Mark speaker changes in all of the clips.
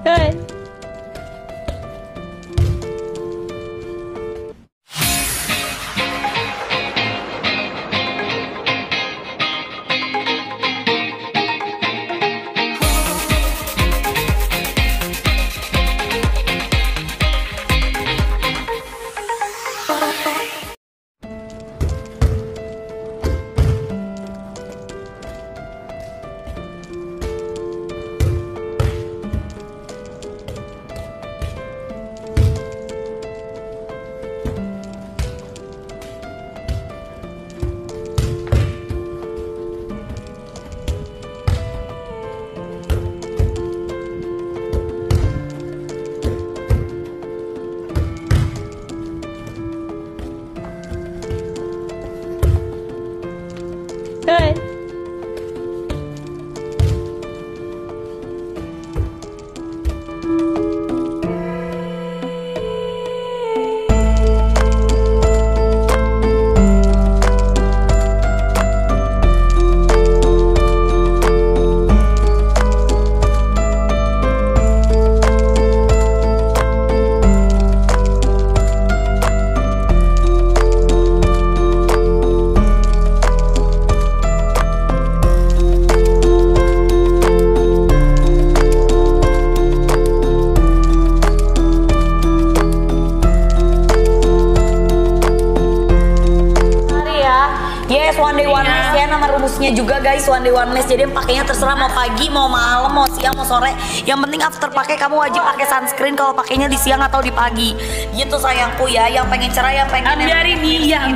Speaker 1: Hey. Hey.
Speaker 2: Yes, one day one less ya nama rumusnya juga guys, one day one less. Jadi pakainya terserah mau pagi, mau malam, mau siang, mau sore. Yang penting after pakai kamu wajib pakai sunscreen kalau pakainya di siang atau di pagi. Gitu sayangku ya, yang pengen cerah, yang pengen
Speaker 3: biarin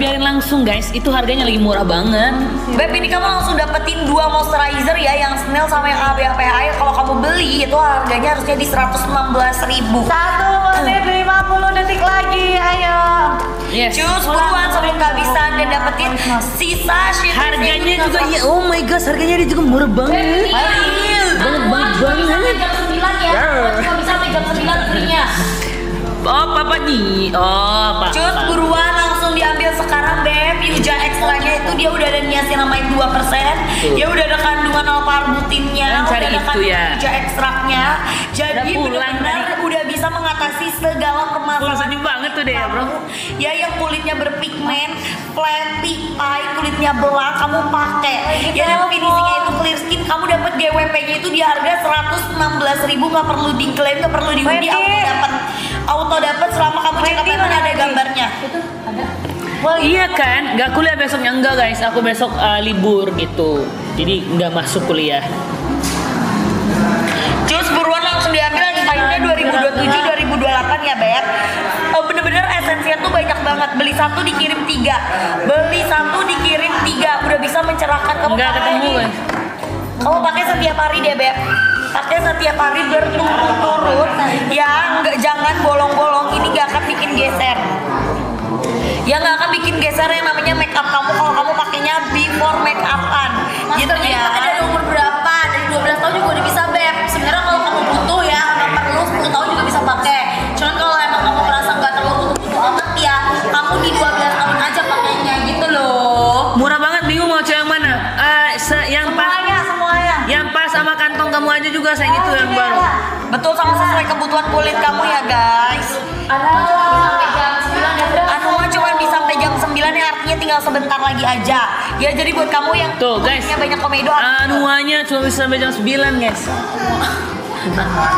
Speaker 3: biarin langsung guys. Itu harganya lagi murah banget.
Speaker 2: Beb, ini kamu langsung dapetin 2 moisturizer ya, yang Snail sama yang ABAPA. Kalau kamu beli itu harganya harusnya di 116.000.
Speaker 1: 1 menit 50 detik lagi, ayo.
Speaker 3: Yes.
Speaker 2: Cus buruan sebelum kehabisan dan dapetin sisa shit.
Speaker 3: Harganya juga ya, oh my gosh, harganya dia juga murah banget. Banget.
Speaker 2: Jam 9 ya. Cuma bisa sampai jam 9 free-nya.
Speaker 3: Oh, papa nih. Oh, pak.
Speaker 2: Cus buruan langsung diambil sekarang Beb. Yuja ekstranya itu dia udah ada niacinamide 2%. Dia udah ada kandungan alpha-arbutinnya,
Speaker 3: Cari
Speaker 2: udah ada
Speaker 3: itu
Speaker 2: kandungan
Speaker 3: ya.
Speaker 2: Yuja ekstraknya. Jadi
Speaker 3: Udah pulang
Speaker 2: benar-benar udah bisa mengatasi segala permasalahan.
Speaker 3: Setuju banget tuh deh ya bro.
Speaker 2: Ya yang kulitnya berpigmen, flaky eye, kulitnya belang, kamu pakai. Ya yang finishingnya itu clear skin, kamu dapat GWP-nya itu di harga 116.000, nggak perlu diklaim, nggak perlu diundi, auto dapat selama kamu check up memang ada gambarnya.
Speaker 1: Itu ada.
Speaker 3: Iya kan, nggak kuliah besoknya enggak guys. Aku besok libur gitu, jadi nggak masuk kuliah.
Speaker 2: Cus buruan langsung diambil expirednya 2027-2028 ya Beb. Bener-bener esensinya tuh banyak banget. Beli 1 dikirim 3, beli 1 dikirim 3, udah bisa mencerahkan kamu.
Speaker 3: Nggak ketemu kan?
Speaker 2: Kamu pakai setiap hari deh Beb. Pakai setiap hari berturut-turut. Ya nggak, jangan bolong-bolong. Ini nggak akan bikin geser. Ya nggak akan bikin geser yang namanya make up kamu kalau kamu pakainya before make upan. Gitu ya. Ada umur berapa? Dari 12 tahun juga udah bisa Beb. Sebenarnya kalau kamu butuh ya nggak perlu 10 tahun juga bisa pakai. Cuman kalau emang kamu merasa nggak terlalu butuh amat ya, kamu di 12 tahun aja pakainya gitu loh.
Speaker 3: Murah banget, bingung mau cari yang mana? Yang pas,
Speaker 1: Semuanya.
Speaker 3: yang pas sama kantong kamu aja juga sayang itu yang baru.
Speaker 2: Betul, sama sesuai kebutuhan kulit kamu ya guys.
Speaker 1: Sampai jam 9 ya Bro.
Speaker 2: Anua cuma bisa sampai jam 9 ya, artinya tinggal sebentar lagi aja. Ya jadi buat kamu yang
Speaker 3: Tuh guys,
Speaker 2: kulitnya banyak komedo,
Speaker 3: anuanya cuma bisa sampai jam 9 guys.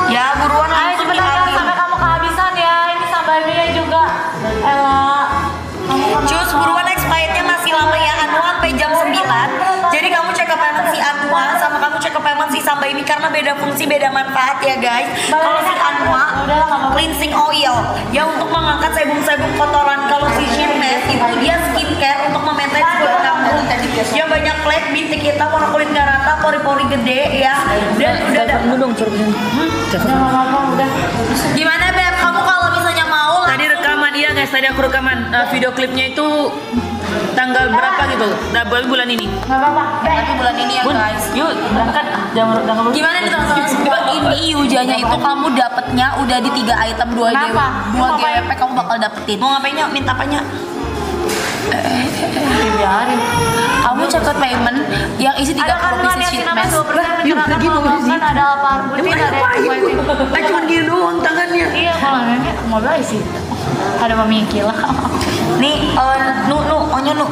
Speaker 2: ya buruan
Speaker 1: Ayo
Speaker 2: langsung
Speaker 1: cepetan
Speaker 2: diambil.
Speaker 1: sampai kamu kehabisan ya. Ini sambalnya juga. Ella.
Speaker 2: Cus buruan, expirednya masih lama ya Anua sampai jam 9. Jadi kamu check up emang si Anua sama kamu check up emang si Samba ini karena beda fungsi beda manfaat ya guys. Kalau si Anua cleansing oil ya untuk mengangkat sebum-sebum kotoran. Kalau si Shirtness itu dia skincare untuk memaintain kulit kamu. Ya banyak flek, bintik hitam, warna kulit nggak rata, pori-pori gede ya. Dan udah ada.
Speaker 3: dong
Speaker 1: Udah.
Speaker 2: Gimana Beb? Kamu kalau misalnya mau
Speaker 3: Tadi rekaman, iya guys, tadi aku rekaman video klipnya itu tanggal berapa gitu, bulan ini.
Speaker 1: Nggak apa-apa.
Speaker 2: tapi bulan ini ya
Speaker 3: Bun,
Speaker 2: guys.
Speaker 3: yuk berangkat, jangan
Speaker 2: Gimana nih teman-teman? Ini Yujanya itu kamu dapetnya udah di 3 item, 2
Speaker 1: Kenapa?
Speaker 2: GWP kamu bakal dapetin. Mau ngapainnya? Minta apanya?
Speaker 1: Dibiarin.
Speaker 2: Kamu cekat payment yang isi 30
Speaker 1: Ada kandungan
Speaker 2: pieces
Speaker 1: yang
Speaker 2: sheet
Speaker 1: namanya
Speaker 2: mask.
Speaker 1: 2% mencerahkan kalau makan ada alpha-arbutin, ada antibiotik.
Speaker 3: Cuma gini doang tangannya.
Speaker 1: Iya, kalau nanya mau beli sih. Ada mami yang gila.
Speaker 2: Nih, onyo nu.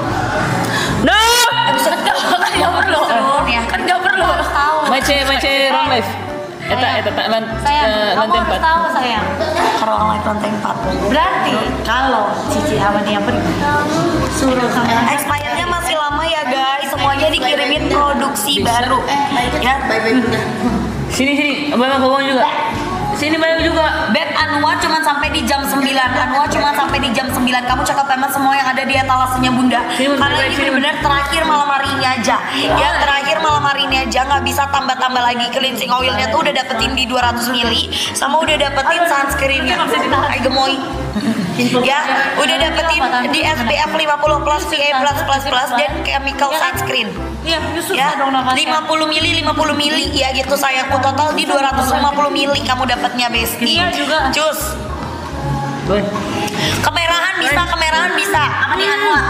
Speaker 3: No.
Speaker 2: Kan gak perlu. Kan gak perlu.
Speaker 1: Tahu.
Speaker 3: Baca wrong life. Eta tak
Speaker 1: Sayang, kamu
Speaker 3: lantai
Speaker 1: harus
Speaker 3: 4.
Speaker 1: tahu sayang.
Speaker 2: Kalau orang lain lantai 4.
Speaker 1: Berarti kalau Cici Awan yang pergi suruh sama
Speaker 2: Expirednya masih lama ya guys. Semuanya dikirimin produksi baru. Ya.
Speaker 3: Sini, Abang ngomong juga. Sini Bayu juga.
Speaker 2: Beb Anua cuma sampai di jam 9. Anua cuma sampai di jam 9. Kamu cakap payment semua yang ada di etalasenya Bunda. Karena ini benar-benar terakhir malam hari ini aja. Ya, terakhir malam hari ini aja, nggak bisa tambah-tambah lagi. Cleansing oilnya tuh udah dapetin di 200 ml sama udah dapetin sunscreennya. Ay gemoy. Ya, udah dapetin di SPF 50 plus PA+++ dan chemical sunscreen.
Speaker 1: Iya, susah
Speaker 2: Ya,
Speaker 1: dong napasnya.
Speaker 2: 50 mili ya gitu sayangku, total di 250 mili kamu dapatnya Besti.
Speaker 1: Iya juga.
Speaker 2: Cus.
Speaker 3: Boy.
Speaker 2: Kemerahan bisa. Apa nih Anua?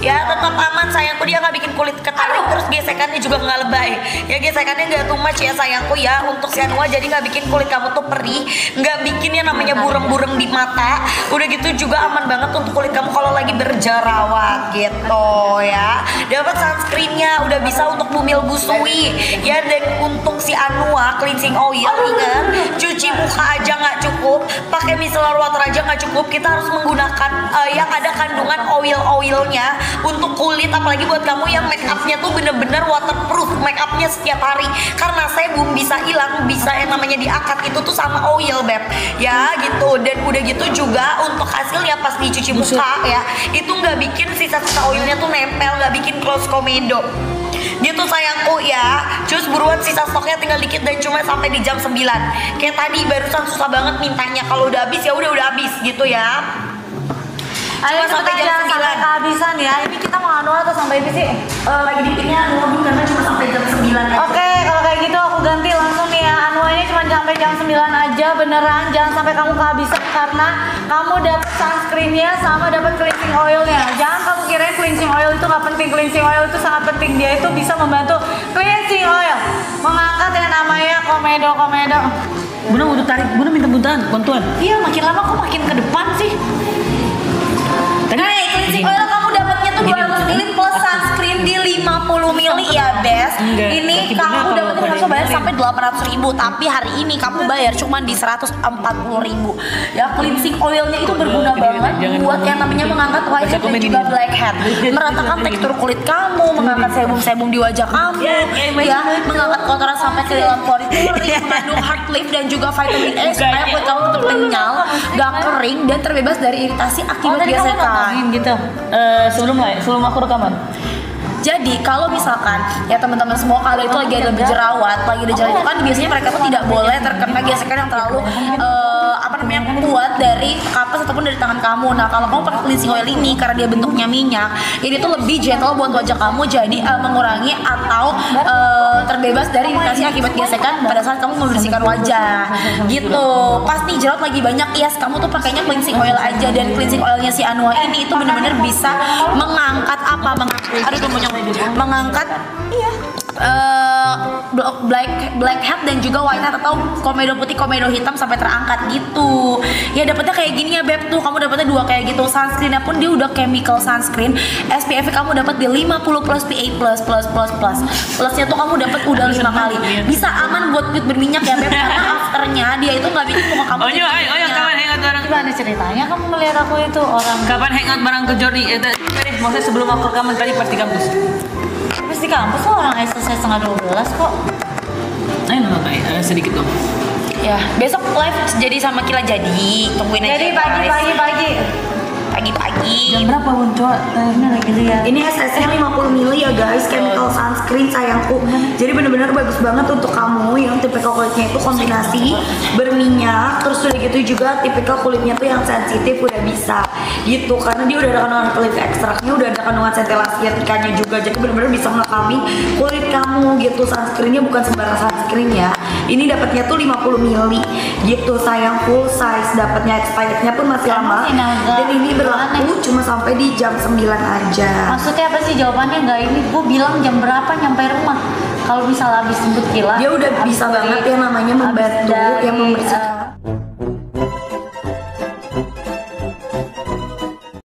Speaker 2: Ya tetap aman sayangku, dia nggak bikin kulit ketarik, terus gesekannya juga nggak lebay. Ya gesekannya nggak too much ya sayangku ya untuk si Anua, jadi nggak bikin kulit kamu tuh perih, nggak bikin yang namanya burem-burem di mata. Udah gitu juga aman banget untuk kulit kamu kalau lagi berjerawat gitu ya. Dapat sunscreennya, udah bisa untuk bumil busui ya. Dan untuk si Anua cleansing oil, ingat cuci muka aja nggak cukup, pakai micellar water aja nggak cukup. Kita harus menggunakan yang ada kandungan oilnya untuk kulit, apalagi buat kamu yang make upnya tuh bener-bener waterproof, make upnya setiap hari, karena sebum bisa hilang, bisa yang namanya diangkat itu tuh sama oil beb ya gitu. Dan udah gitu juga untuk hasilnya pas dicuci muka ya, itu nggak bikin sisa-sisa oilnya tuh nempel, nggak bikin close komedo gitu sayangku ya. Cus buruan, sisa stoknya tinggal dikit dan cuma sampai di jam 9. Kayak tadi barusan susah banget mintanya, kalau udah habis ya udah habis gitu ya.
Speaker 1: Ayo
Speaker 2: Cuma sampai
Speaker 1: kita
Speaker 2: jam
Speaker 1: jangan sampai
Speaker 2: 9.
Speaker 1: kehabisan ya. Ini kita mau anu atau sampai ini sih?
Speaker 2: Lagi dipikirnya Anua karena cuma sampai jam 9 aja.
Speaker 1: Oke, kalau kayak gitu aku ganti langsung nih ya. Anu ini cuma sampai jam 9 aja beneran. Jangan sampai kamu kehabisan karena kamu dapet sunscreennya sama dapet cleansing oilnya. Jangan kamu kirain cleansing oil itu nggak penting. Cleansing oil itu sangat penting. Dia itu bisa membantu cleansing oil mengangkat yang namanya komedo.
Speaker 3: Bunda udah tarik, Bunda minta bantuan.
Speaker 1: Iya, makin lama kok makin ke depan sih.
Speaker 2: Nah, cleansing oil kamu dapatnya tuh 200 ml plus sunscreen di 50 ml ya, Bes.
Speaker 3: Enggak.
Speaker 2: Ini
Speaker 3: Tapi
Speaker 2: kamu
Speaker 3: bener
Speaker 2: dapatnya
Speaker 3: kalau
Speaker 2: langsung bayar
Speaker 3: dengerin.
Speaker 2: sampai 800.000, tapi hari ini kamu bayar cuma di 140.000. Ya, cleansing oilnya itu berguna banget
Speaker 3: jangan
Speaker 2: buat
Speaker 3: ngomong
Speaker 2: yang namanya
Speaker 3: gitu.
Speaker 2: mengangkat
Speaker 3: Baca
Speaker 2: wajah dan
Speaker 3: komen
Speaker 2: juga
Speaker 3: ini.
Speaker 2: blackhead, meratakan tekstur kulit kamu, mengangkat sebum-sebum di wajah kamu, ya, mengangkat kotoran sampai ke dalam pori-pori, mengandung heart lift dan juga vitamin E supaya kulit kamu tetap kenyal, gak kering dan terbebas dari iritasi akibat
Speaker 1: Tadi kamu
Speaker 2: gesekan.
Speaker 1: ngomongin gitu.
Speaker 3: Sebelum aku rekaman.
Speaker 2: Jadi kalau misalkan ya teman-teman semua kalau itu lagi ada berjerawat, lagi ada jerawat itu kan biasanya mereka tuh tidak boleh terkena gesekan yang terlalu kuat dari kapas ataupun dari tangan kamu. Nah kalau kamu pakai cleansing oil ini karena dia bentuknya minyak, ini tuh lebih gentle buat wajah kamu, jadi mengurangi atau terbebas dari iritasi akibat gesekan pada saat kamu membersihkan wajah gitu. Pas nih jerawat lagi banyak, yes kamu tuh pakainya cleansing oil aja, dan cleansing oilnya si Anua ini itu benar-benar bisa mengangkat mengangkat blackhead dan juga whitehead atau komedo putih, komedo hitam sampai terangkat gitu. Ya dapetnya kayak gini ya beb, tuh kamu dapetnya 2 kayak gitu. Sunscreennya pun dia udah chemical sunscreen, SPF kamu dapat di 50 plus PA++++. Plusnya tuh kamu dapat udah 5 kali. Bisa aman buat kulit berminyak ya beb, karena afternya dia itu nggak bikin muka kamu
Speaker 3: Ayo, kapan hangout bareng?
Speaker 1: Gimana ceritanya kamu melihat aku itu orang
Speaker 3: Kapan hangout bareng ke Jordi? Maksudnya sebelum aku rekaman tadi pas di kampus.
Speaker 1: habis di kampus tuh orang selesai setengah 12 kok.
Speaker 3: Ayo ngapain? Sedikit dong.
Speaker 2: ya. Besok live jadi sama Kila, jadi tungguin aja.
Speaker 1: Jadi
Speaker 2: pagi-pagi.
Speaker 1: jam berapa muncul? Ini lagi lihat.
Speaker 2: Ini SPF-nya 50 ml ya guys, chemical sunscreen sayangku. Jadi bener-bener bagus banget untuk kamu yang tipikal kulitnya itu kombinasi berminyak, terus udah gitu juga tipikal kulitnya tuh yang sensitif udah bisa gitu, karena dia udah ada kandungan cliff extractnya, udah ada kandungan centellasiaticanya juga, jadi bener-bener bisa mengakami kulit kamu gitu. Sunscreennya bukan sembarang sunscreen ya, ini dapatnya tuh 50 ml gitu sayang, full size, dapatnya expirednya pun masih lama, dan ini berlaku cuma sampai di jam 9 aja.
Speaker 1: Maksudnya apa sih jawabannya nggak ini? Gue bilang jam berapa nyampe rumah? Kalau misal habis jemput Kila,
Speaker 2: Dia udah bisa banget ya namanya membantu yang membersihkan